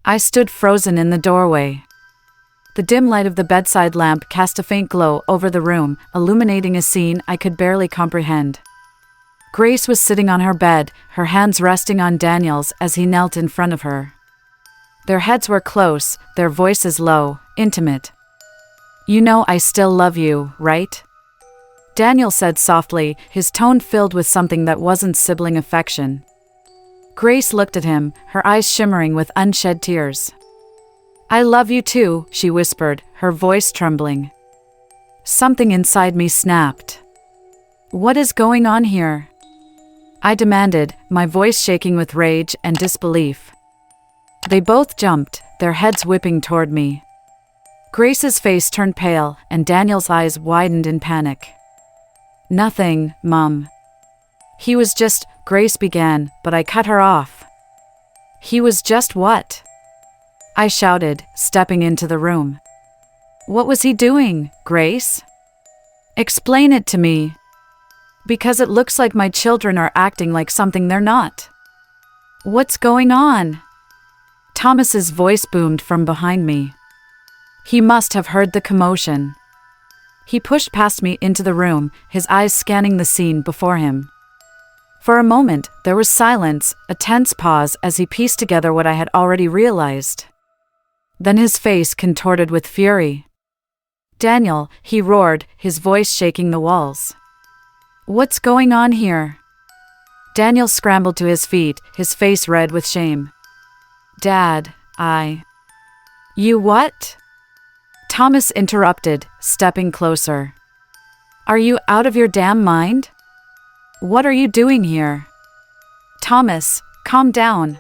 I stood frozen in the doorway. The dim light of the bedside lamp cast a faint glow over the room, illuminating a scene I could barely comprehend. Grace was sitting on her bed, her hands resting on Daniel's as he knelt in front of her. Their heads were close, their voices low, intimate. "You know I still love you, right?" Daniel said softly, his tone filled with something that wasn't sibling affection. Grace looked at him, her eyes shimmering with unshed tears. "I love you too," she whispered, her voice trembling. Something inside me snapped. "What is going on here?" I demanded, my voice shaking with rage and disbelief. They both jumped, their heads whipping toward me. Grace's face turned pale, and Daniel's eyes widened in panic. "Nothing, Mum." "He was just," Grace began, but I cut her off. "He was just what?" I shouted, stepping into the room. "What was he doing, Grace? Explain it to me. Because it looks like my children are acting like something they're not. What's going on?" Thomas's voice boomed from behind me. He must have heard the commotion. He pushed past me into the room, his eyes scanning the scene before him. For a moment, there was silence, a tense pause as he pieced together what I had already realized. Then his face contorted with fury. "Daniel," he roared, his voice shaking the walls. "What's going on here?" Daniel scrambled to his feet, his face red with shame. "Dad, You what?" Thomas interrupted, stepping closer. "Are you out of your damn mind? What are you doing here?" "Thomas, calm down,"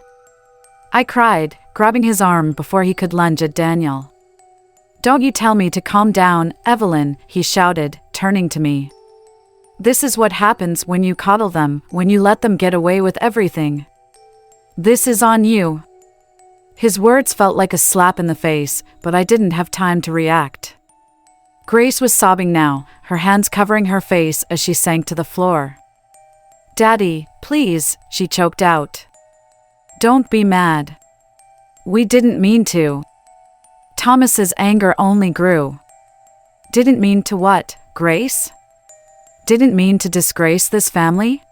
I cried, grabbing his arm before he could lunge at Daniel. "Don't you tell me to calm down, Evelyn," he shouted, turning to me. "This is what happens when you coddle them, when you let them get away with everything. This is on you." His words felt like a slap in the face, but I didn't have time to react. Grace was sobbing now, her hands covering her face as she sank to the floor. "Daddy, please," she choked out. "Don't be mad. We didn't mean to." Thomas's anger only grew. "Didn't mean to what, Grace? Didn't mean to disgrace this family?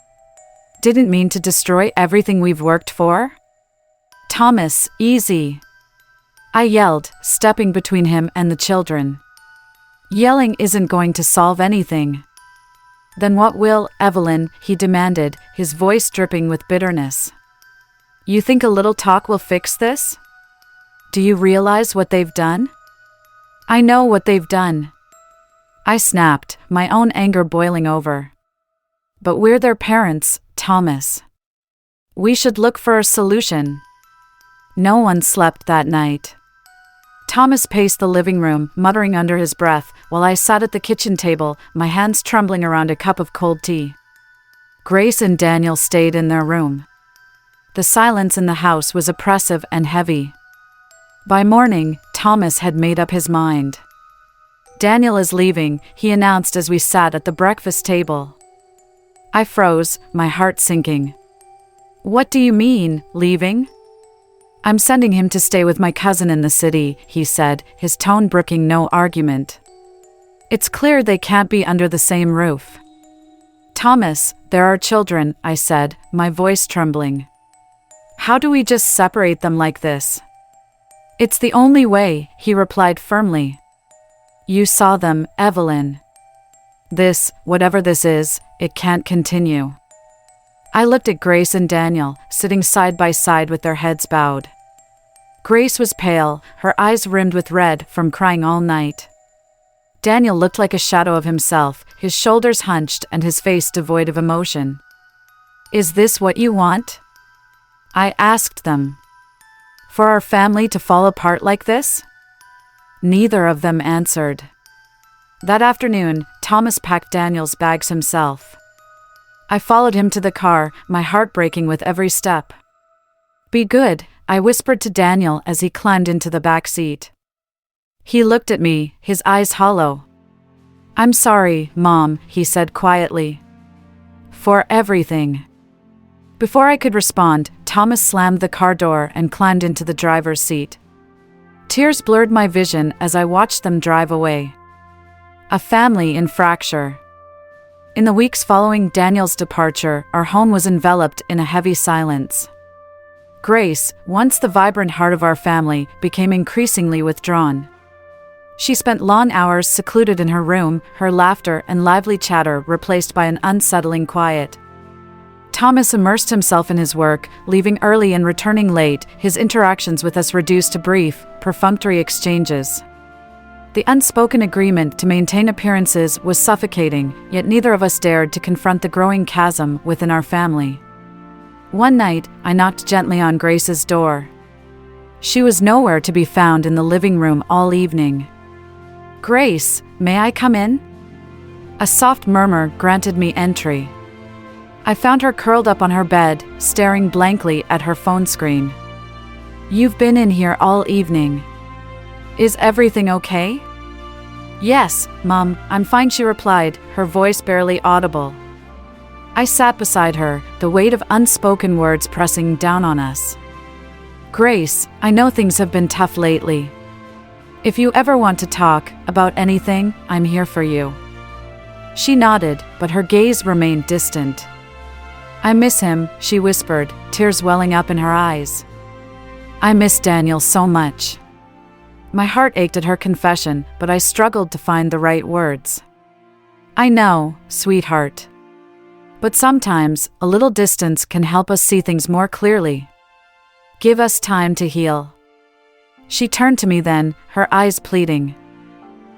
Didn't mean to destroy everything we've worked for?" "Thomas, easy," I yelled, stepping between him and the children. "Yelling isn't going to solve anything." "Then what will, Evelyn?" he demanded, his voice dripping with bitterness. "You think a little talk will fix this? Do you realize what they've done?" "I know what they've done," I snapped, my own anger boiling over. "But we're their parents, Thomas. We should look for a solution." No one slept that night. Thomas paced the living room, muttering under his breath, while I sat at the kitchen table, my hands trembling around a cup of cold tea. Grace and Daniel stayed in their room. The silence in the house was oppressive and heavy. By morning, Thomas had made up his mind. "Daniel is leaving," he announced as we sat at the breakfast table. I froze, my heart sinking. "What do you mean, leaving?" "I'm sending him to stay with my cousin in the city," he said, his tone brooking no argument. "It's clear they can't be under the same roof." "Thomas, there are children," I said, my voice trembling. "How do we just separate them like this?" "It's the only way," he replied firmly. "You saw them, Evelyn. This, whatever this is, it can't continue." I looked at Grace and Daniel, sitting side by side with their heads bowed. Grace was pale, her eyes rimmed with red from crying all night. Daniel looked like a shadow of himself, his shoulders hunched and his face devoid of emotion. "Is this what you want?" I asked them. "For our family to fall apart like this?" Neither of them answered. That afternoon, Thomas packed Daniel's bags himself. I followed him to the car, my heart breaking with every step. "Be good," I whispered to Daniel as he climbed into the back seat. He looked at me, his eyes hollow. "I'm sorry, Mom," he said quietly. "For everything." Before I could respond, Thomas slammed the car door and climbed into the driver's seat. Tears blurred my vision as I watched them drive away. A family in fracture. In the weeks following Daniel's departure, our home was enveloped in a heavy silence. Grace, once the vibrant heart of our family, became increasingly withdrawn. She spent long hours secluded in her room, her laughter and lively chatter replaced by an unsettling quiet. Thomas immersed himself in his work, leaving early and returning late, his interactions with us reduced to brief, perfunctory exchanges. The unspoken agreement to maintain appearances was suffocating, yet neither of us dared to confront the growing chasm within our family. One night, I knocked gently on Grace's door. She was nowhere to be found in the living room all evening. "Grace, may I come in?" A soft murmur granted me entry. I found her curled up on her bed, staring blankly at her phone screen. "You've been in here all evening. Is everything okay?" "Yes, Mom, I'm fine," she replied, her voice barely audible. I sat beside her, the weight of unspoken words pressing down on us. "Grace, I know things have been tough lately. If you ever want to talk about anything, I'm here for you." She nodded, but her gaze remained distant. "I miss him," she whispered, tears welling up in her eyes. "I miss Daniel so much." My heart ached at her confession, but I struggled to find the right words. "I know, sweetheart. But sometimes, a little distance can help us see things more clearly. Give us time to heal." She turned to me then, her eyes pleading.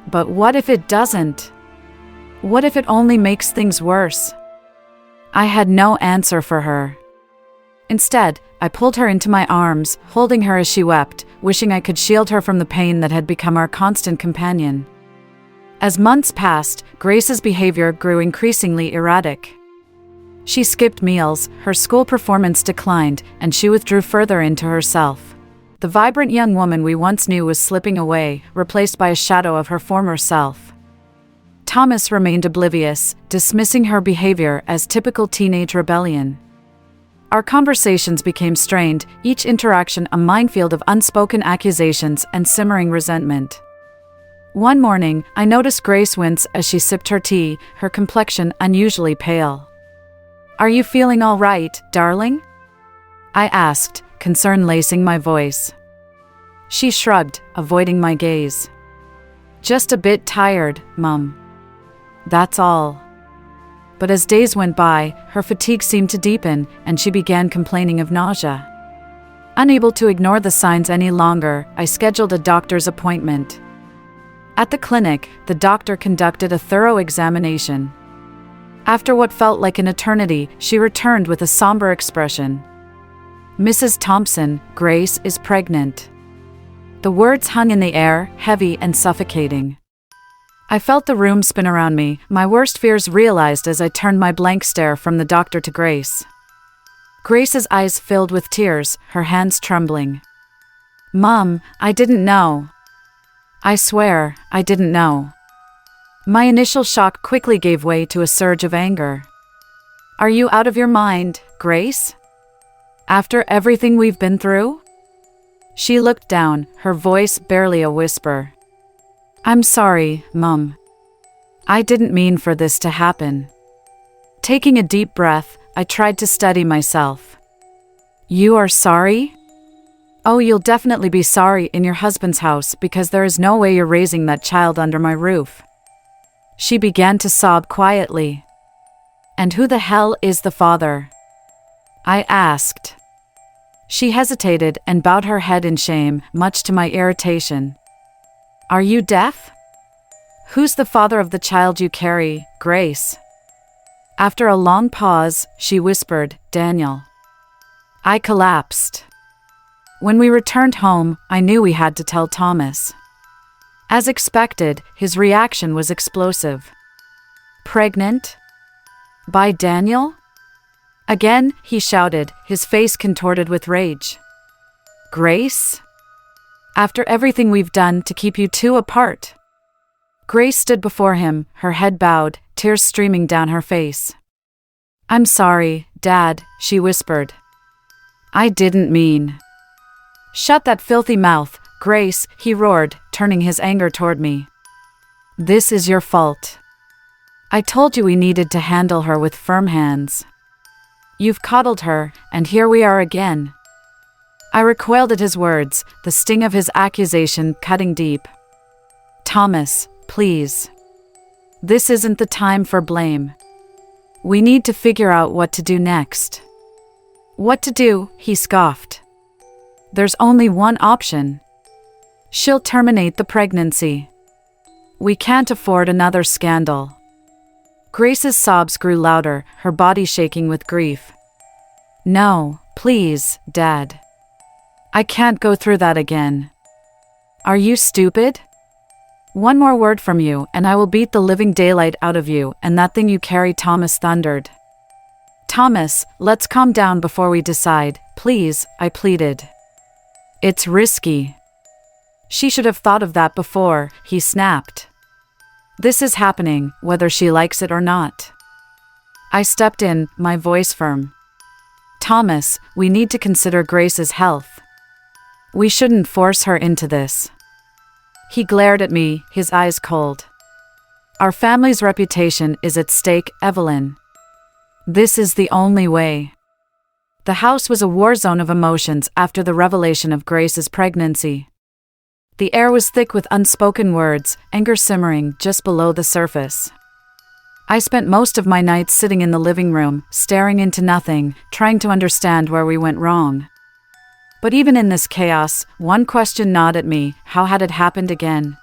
"But what if it doesn't? What if it only makes things worse?" I had no answer for her. Instead, I pulled her into my arms, holding her as she wept, wishing I could shield her from the pain that had become our constant companion. As months passed, Grace's behavior grew increasingly erratic. She skipped meals, her school performance declined, and she withdrew further into herself. The vibrant young woman we once knew was slipping away, replaced by a shadow of her former self. Thomas remained oblivious, dismissing her behavior as typical teenage rebellion. Our conversations became strained, each interaction a minefield of unspoken accusations and simmering resentment. One morning, I noticed Grace wince as she sipped her tea, her complexion unusually pale. "Are you feeling all right, darling?" I asked, concern lacing my voice. She shrugged, avoiding my gaze. "Just a bit tired, Mum. That's all." But as days went by, her fatigue seemed to deepen, and she began complaining of nausea. Unable to ignore the signs any longer, I scheduled a doctor's appointment. At the clinic, the doctor conducted a thorough examination. After what felt like an eternity, she returned with a somber expression. "Mrs. Thompson, Grace is pregnant." The words hung in the air, heavy and suffocating. I felt the room spin around me, my worst fears realized as I turned my blank stare from the doctor to Grace. Grace's eyes filled with tears, her hands trembling. "Mom, I didn't know. I swear, I didn't know." My initial shock quickly gave way to a surge of anger. "Are you out of your mind, Grace? After everything we've been through?" She looked down, her voice barely a whisper. "I'm sorry, Mum. I didn't mean for this to happen." Taking a deep breath, I tried to steady myself. "You are sorry? Oh, you'll definitely be sorry in your husband's house because there is no way you're raising that child under my roof." She began to sob quietly. "And who the hell is the father?" I asked. She hesitated and bowed her head in shame, much to my irritation. "Are you deaf? Who's the father of the child you carry, Grace?" After a long pause, she whispered, "Daniel." I collapsed. When we returned home, I knew we had to tell Thomas. As expected, his reaction was explosive. "Pregnant? By Daniel?" Again, he shouted, his face contorted with rage. "Grace? After everything we've done to keep you two apart?" Grace stood before him, her head bowed, tears streaming down her face. "I'm sorry, Dad, she whispered. I didn't mean. Shut that filthy mouth, Grace, he roared, turning his anger toward me. This is your fault. I told you we needed to handle her with firm hands. You've coddled her, and here we are again. I recoiled at his words, the sting of his accusation cutting deep. Thomas, please. This isn't the time for blame. We need to figure out what to do next. What to do, he scoffed. There's only one option. She'll terminate the pregnancy. We can't afford another scandal. Grace's sobs grew louder, her body shaking with grief. No, please, Dad. I can't go through that again. Are you stupid? One more word from you, and I will beat the living daylight out of you and that thing you carry, Thomas thundered. Thomas, let's calm down before we decide, please, I pleaded. It's risky. She should have thought of that before, he snapped. This is happening, whether she likes it or not. I stepped in, my voice firm. Thomas, we need to consider Grace's health. We shouldn't force her into this. He glared at me, his eyes cold. Our family's reputation is at stake, Evelyn. This is the only way. The house was a war zone of emotions after the revelation of Grace's pregnancy. The air was thick with unspoken words, anger simmering just below the surface. I spent most of my nights sitting in the living room, staring into nothing, trying to understand where we went wrong. But even in this chaos, one question gnawed at me: how had it happened again?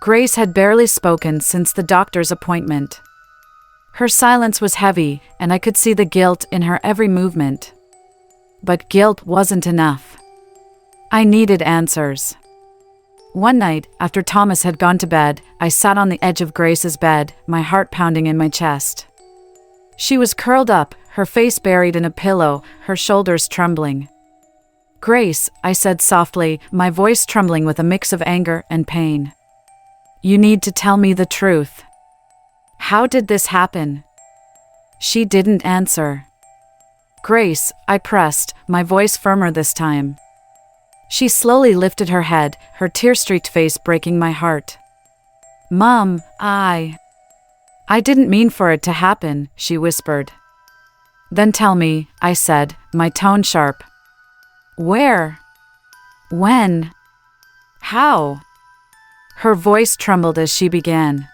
Grace had barely spoken since the doctor's appointment. Her silence was heavy, and I could see the guilt in her every movement. But guilt wasn't enough. I needed answers. One night, after Thomas had gone to bed, I sat on the edge of Grace's bed, my heart pounding in my chest. She was curled up, her face buried in a pillow, her shoulders trembling. Grace, I said softly, my voice trembling with a mix of anger and pain. You need to tell me the truth. How did this happen? She didn't answer. Grace, I pressed, my voice firmer this time. She slowly lifted her head, her tear-streaked face breaking my heart. Mom, I didn't mean for it to happen, she whispered. Then tell me, I said, my tone sharp. Where? When? How? Her voice trembled as she began.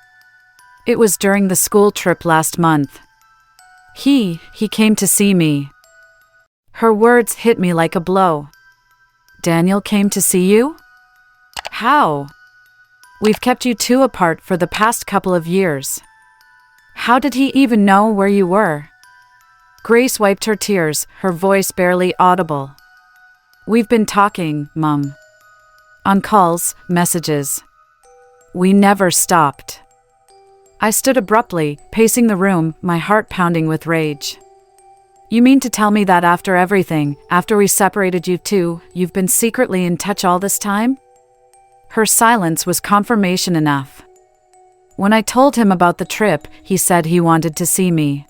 It was during the school trip last month. He came to see me. Her words hit me like a blow. Daniel came to see you? How? We've kept you two apart for the past couple of years. How did he even know where you were? Grace wiped her tears, her voice barely audible. We've been talking, Mum. On calls, messages. We never stopped. I stood abruptly, pacing the room, my heart pounding with rage. You mean to tell me that after everything, after we separated you two, you've been secretly in touch all this time? Her silence was confirmation enough. When I told him about the trip, he said he wanted to see me.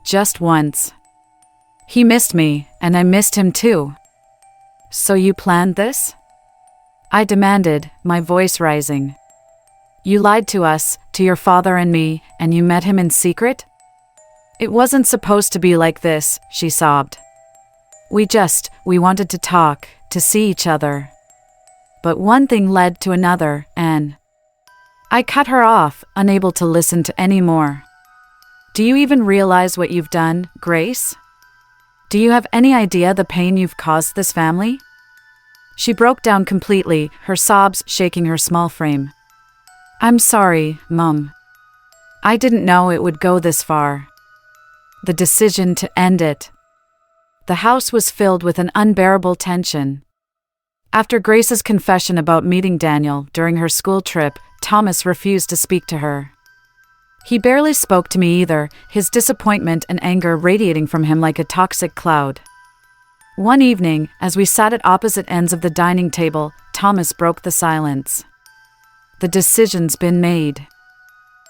Just once. He missed me, and I missed him too. So you planned this? I demanded, my voice rising. You lied to us, to your father and me, and you met him in secret? It wasn't supposed to be like this, she sobbed. We wanted to talk, to see each other. But one thing led to another, and I cut her off, unable to listen to any more. Do you even realize what you've done, Grace? Do you have any idea the pain you've caused this family? She broke down completely, her sobs shaking her small frame. I'm sorry, Mum. I didn't know it would go this far. The decision to end it. The house was filled with an unbearable tension. After Grace's confession about meeting Daniel during her school trip, Thomas refused to speak to her. He barely spoke to me either, his disappointment and anger radiating from him like a toxic cloud. One evening, as we sat at opposite ends of the dining table, Thomas broke the silence. The decision's been made.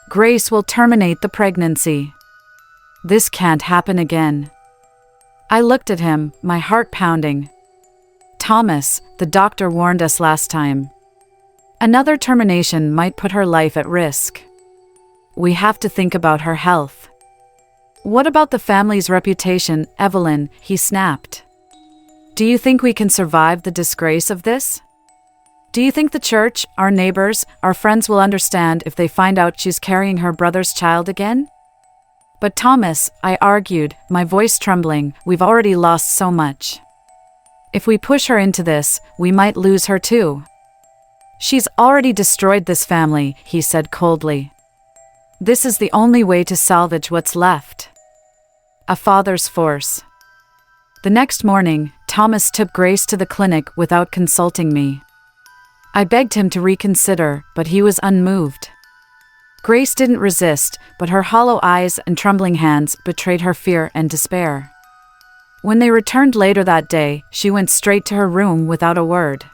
Grace will terminate the pregnancy. This can't happen again. I looked at him, my heart pounding. Thomas, the doctor warned us last time. Another termination might put her life at risk. We have to think about her health. What about the family's reputation, Evelyn? He snapped. Do you think we can survive the disgrace of this? Do you think the church, our neighbors, our friends will understand if they find out she's carrying her brother's child again? But Thomas, I argued, my voice trembling, we've already lost so much. If we push her into this, we might lose her too. She's already destroyed this family, he said coldly. This is the only way to salvage what's left. A father's force. The next morning, Thomas took Grace to the clinic without consulting me. I begged him to reconsider, but he was unmoved. Grace didn't resist, but her hollow eyes and trembling hands betrayed her fear and despair. When they returned later that day, she went straight to her room without a word.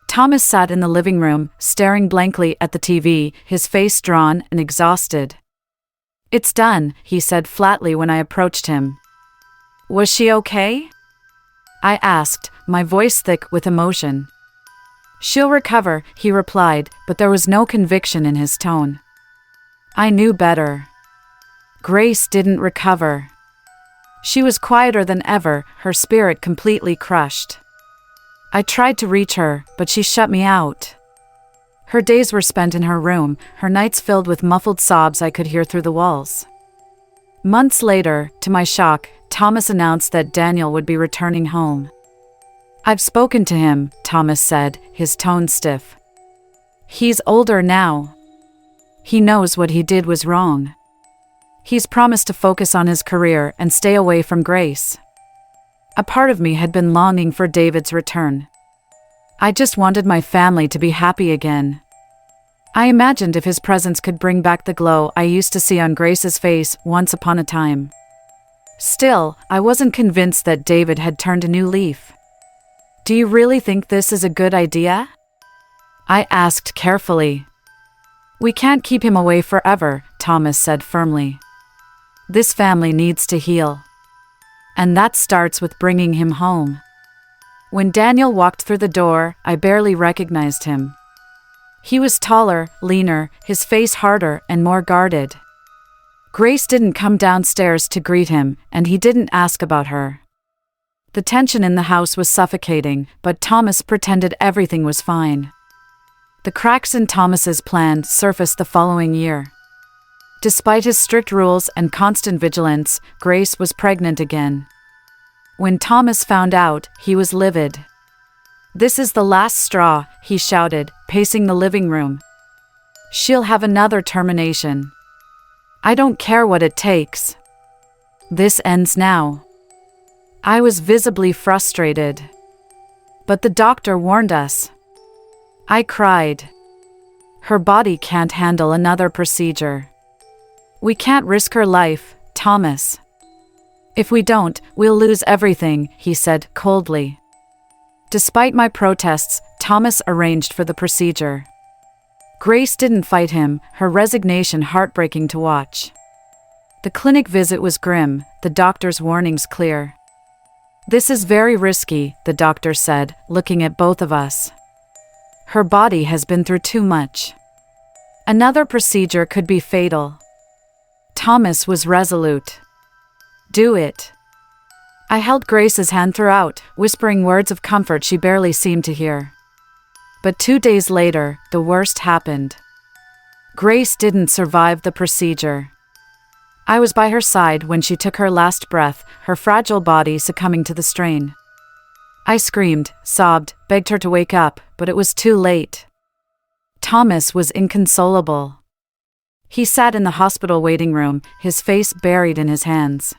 Thomas sat in the living room, staring blankly at the TV, his face drawn and exhausted. It's done, he said flatly when I approached him. Was she okay? I asked, my voice thick with emotion. She'll recover, he replied, but there was no conviction in his tone. I knew better. Grace didn't recover. She was quieter than ever, her spirit completely crushed. I tried to reach her, but she shut me out. Her days were spent in her room, her nights filled with muffled sobs I could hear through the walls. Months later, to my shock, Thomas announced that Daniel would be returning home. I've spoken to him, Thomas said, his tone stiff. He's older now. He knows what he did was wrong. He's promised to focus on his career and stay away from Grace. A part of me had been longing for David's return. I just wanted my family to be happy again. I imagined if his presence could bring back the glow I used to see on Grace's face once upon a time. Still, I wasn't convinced that David had turned a new leaf. Do you really think this is a good idea? I asked carefully. We can't keep him away forever, Thomas said firmly. This family needs to heal. And that starts with bringing him home. When Daniel walked through the door, I barely recognized him. He was taller, leaner, his face harder and more guarded. Grace didn't come downstairs to greet him, and he didn't ask about her. The tension in the house was suffocating, but Thomas pretended everything was fine. The cracks in Thomas's plan surfaced the following year. Despite his strict rules and constant vigilance, Grace was pregnant again. When Thomas found out, he was livid. This is the last straw, he shouted, pacing the living room. She'll have another termination. I don't care what it takes. This ends now. I was visibly frustrated. But the doctor warned us. I cried. Her body can't handle another procedure. We can't risk her life, Thomas. If we don't, we'll lose everything, he said coldly. Despite my protests, Thomas arranged for the procedure. Grace didn't fight him, her resignation heartbreaking to watch. The clinic visit was grim, the doctor's warnings clear. This is very risky, the doctor said, looking at both of us. Her body has been through too much. Another procedure could be fatal. Thomas was resolute. Do it. I held Grace's hand throughout, whispering words of comfort she barely seemed to hear. But 2 days later, the worst happened. Grace didn't survive the procedure. I was by her side when she took her last breath, her fragile body succumbing to the strain. I screamed, sobbed, begged her to wake up, but it was too late. Thomas was inconsolable. He sat in the hospital waiting room, his face buried in his hands.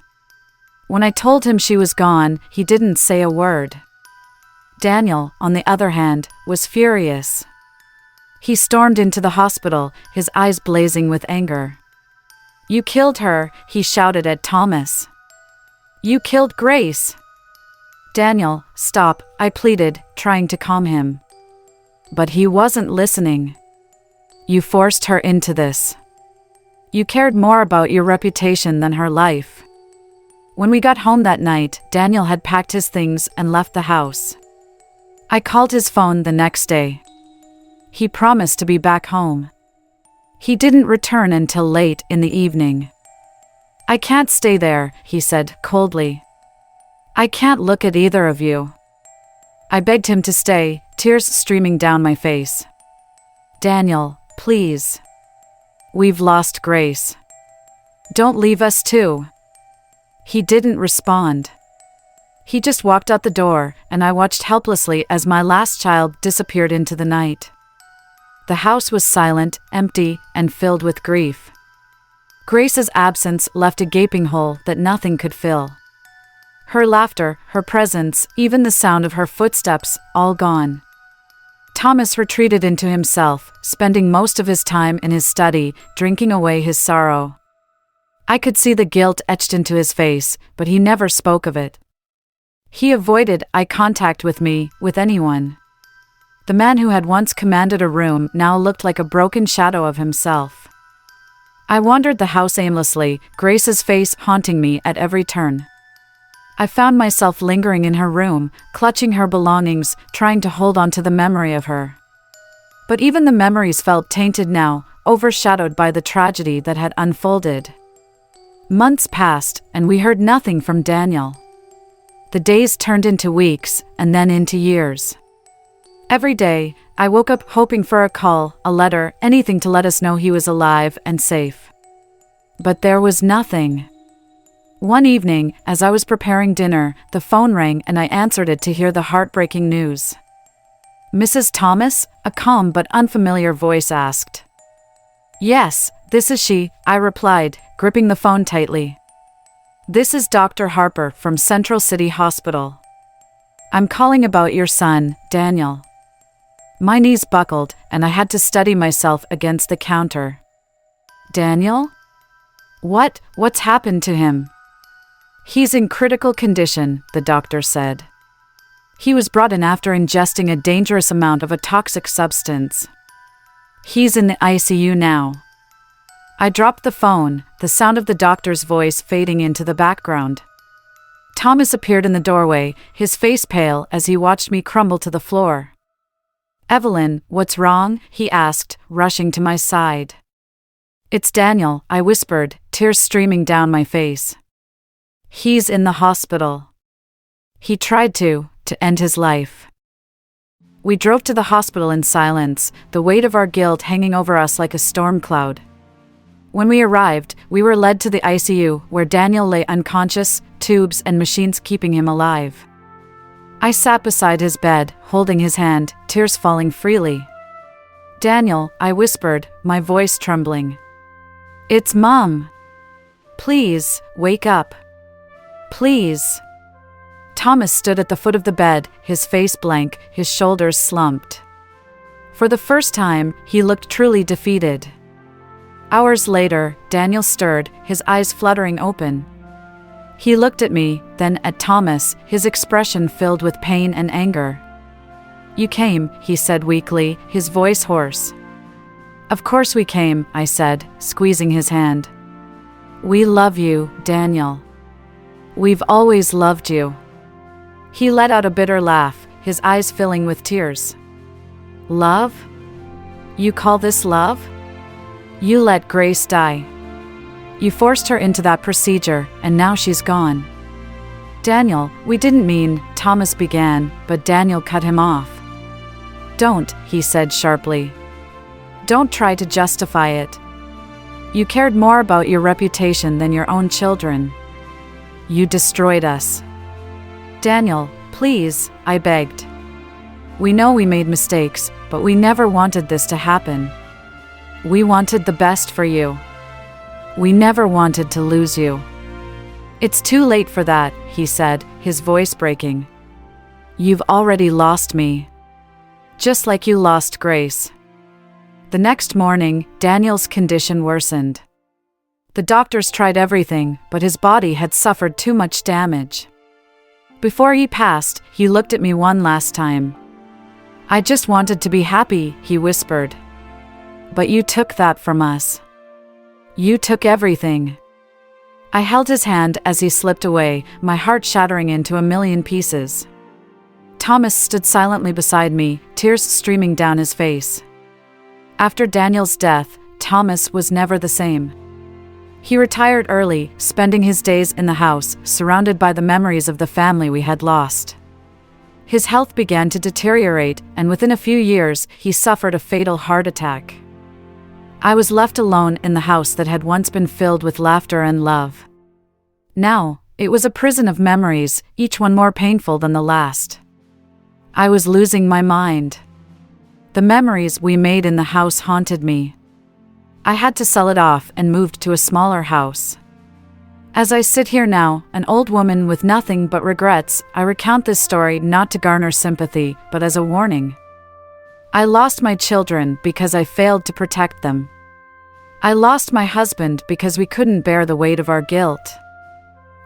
When I told him she was gone, he didn't say a word. Daniel, on the other hand, was furious. He stormed into the hospital, his eyes blazing with anger. You killed her, he shouted at Thomas. You killed Grace. Daniel, stop, I pleaded, trying to calm him. But he wasn't listening. You forced her into this. You cared more about your reputation than her life. When we got home that night, Daniel had packed his things and left the house. I called his phone the next day. He promised to be back home. He didn't return until late in the evening. I can't stay there, he said coldly. I can't look at either of you. I begged him to stay, tears streaming down my face. Daniel, please. We've lost Grace. Don't leave us too. He didn't respond. He just walked out the door, and I watched helplessly as my last child disappeared into the night. The house was silent, empty, and filled with grief. Grace's absence left a gaping hole that nothing could fill. Her laughter, her presence, even the sound of her footsteps, all gone. Thomas retreated into himself, spending most of his time in his study, drinking away his sorrow. I could see the guilt etched into his face, but he never spoke of it. He avoided eye contact with me, with anyone. The man who had once commanded a room now looked like a broken shadow of himself. I wandered the house aimlessly, Grace's face haunting me at every turn. I found myself lingering in her room, clutching her belongings, trying to hold on to the memory of her. But even the memories felt tainted now, overshadowed by the tragedy that had unfolded. Months passed, and we heard nothing from Daniel. The days turned into weeks, and then into years. Every day, I woke up hoping for a call, a letter, anything to let us know he was alive and safe. But there was nothing. One evening, as I was preparing dinner, the phone rang and I answered it to hear the heartbreaking news. Mrs. Thomas? A calm but unfamiliar voice asked. Yes, this is she, I replied, gripping the phone tightly. This is Dr. Harper from Central City Hospital. I'm calling about your son, Daniel. My knees buckled, and I had to steady myself against the counter. Daniel? What's happened to him? He's in critical condition, the doctor said. He was brought in after ingesting a dangerous amount of a toxic substance. He's in the ICU now. I dropped the phone, the sound of the doctor's voice fading into the background. Thomas appeared in the doorway, his face pale as he watched me crumble to the floor. Evelyn, what's wrong? He asked, rushing to my side. It's Daniel, I whispered, tears streaming down my face. He's in the hospital. He tried to end his life. We drove to the hospital in silence, the weight of our guilt hanging over us like a storm cloud. When we arrived, we were led to the ICU, where Daniel lay unconscious, tubes and machines keeping him alive. I sat beside his bed, holding his hand, tears falling freely. Daniel, I whispered, my voice trembling. It's Mom. Please, wake up. Please. Thomas stood at the foot of the bed, his face blank, his shoulders slumped. For the first time, he looked truly defeated. Hours later, Daniel stirred, his eyes fluttering open. He looked at me, then at Thomas, his expression filled with pain and anger. You came, he said weakly, his voice hoarse. Of course we came, I said, squeezing his hand. We love you, Daniel. We've always loved you. He let out a bitter laugh, his eyes filling with tears. Love? You call this love? You let Grace die. You forced her into that procedure, and now she's gone. Daniel, we didn't mean, Thomas began, but Daniel cut him off. Don't, he said sharply. Don't try to justify it. You cared more about your reputation than your own children. You destroyed us. Daniel, please, I begged. We know we made mistakes, but we never wanted this to happen. We wanted the best for you. We never wanted to lose you. It's too late for that, he said, his voice breaking. You've already lost me. Just like you lost Grace. The next morning, Daniel's condition worsened. The doctors tried everything, but his body had suffered too much damage. Before he passed, he looked at me one last time. I just wanted to be happy, he whispered. But you took that from us. You took everything. I held his hand as he slipped away, my heart shattering into a million pieces. Thomas stood silently beside me, tears streaming down his face. After Daniel's death, Thomas was never the same. He retired early, spending his days in the house, surrounded by the memories of the family we had lost. His health began to deteriorate, and within a few years, he suffered a fatal heart attack. I was left alone in the house that had once been filled with laughter and love. Now, it was a prison of memories, each one more painful than the last. I was losing my mind. The memories we made in the house haunted me. I had to sell it off and moved to a smaller house. As I sit here now, an old woman with nothing but regrets, I recount this story not to garner sympathy, but as a warning. I lost my children because I failed to protect them. I lost my husband because we couldn't bear the weight of our guilt.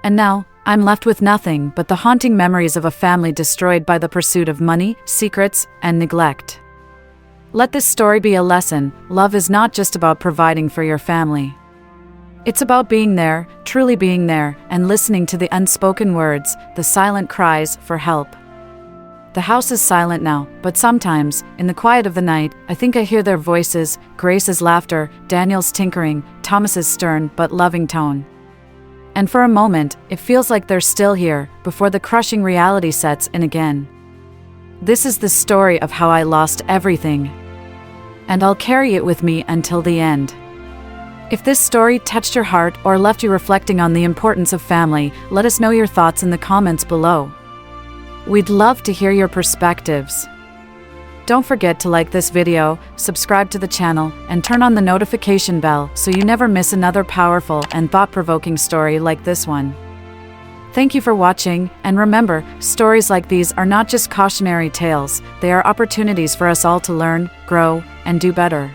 And now, I'm left with nothing but the haunting memories of a family destroyed by the pursuit of money, secrets, and neglect. Let this story be a lesson. Love is not just about providing for your family. It's about being there, truly being there, and listening to the unspoken words, the silent cries for help. The house is silent now, but sometimes, in the quiet of the night, I think I hear their voices, Grace's laughter, Daniel's tinkering, Thomas's stern but loving tone. And for a moment, it feels like they're still here, before the crushing reality sets in again. This is the story of how I lost everything. And I'll carry it with me until the end. If this story touched your heart or left you reflecting on the importance of family, let us know your thoughts in the comments below. We'd love to hear your perspectives. Don't forget to like this video, subscribe to the channel, and turn on the notification bell so you never miss another powerful and thought-provoking story like this one. Thank you for watching, and remember, stories like these are not just cautionary tales, they are opportunities for us all to learn, grow, and do better.